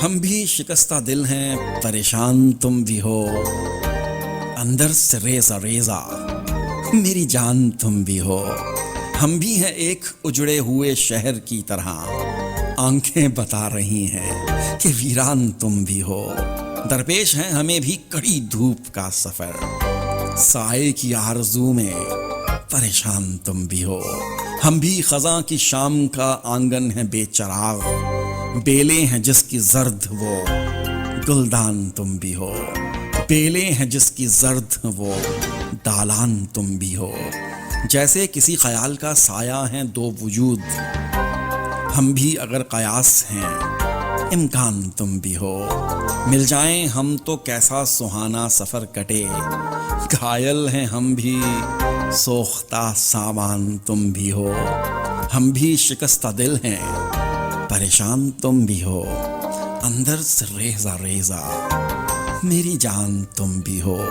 ہم بھی شکستہ دل ہیں، پریشان تم بھی ہو، اندر سے ریزہ ریزہ میری جان تم بھی ہو۔ ہم بھی ہیں ایک اجڑے ہوئے شہر کی طرح، آنکھیں بتا رہی ہیں کہ ویران تم بھی ہو۔ درپیش ہیں ہمیں بھی کڑی دھوپ کا سفر، سائے کی آرزو میں پریشان تم بھی ہو۔ ہم بھی خزاں کی شام کا آنگن ہے بے چراغ، بیلے ہیں جس کی زرد وہ گلدان تم بھی ہو، بیلے ہیں جس کی زرد وہ دالان تم بھی ہو۔ جیسے کسی خیال کا سایہ ہیں دو وجود، ہم بھی اگر قیاس ہیں امکان تم بھی ہو۔ مل جائیں ہم تو کیسا سہانا سفر کٹے، گھائل ہیں ہم بھی سوختہ سامان تم بھی ہو۔ ہم بھی شکستہ دل ہیں، پریشان تم بھی ہو، اندر سے ریزہ ریزہ میری جان تم بھی ہو۔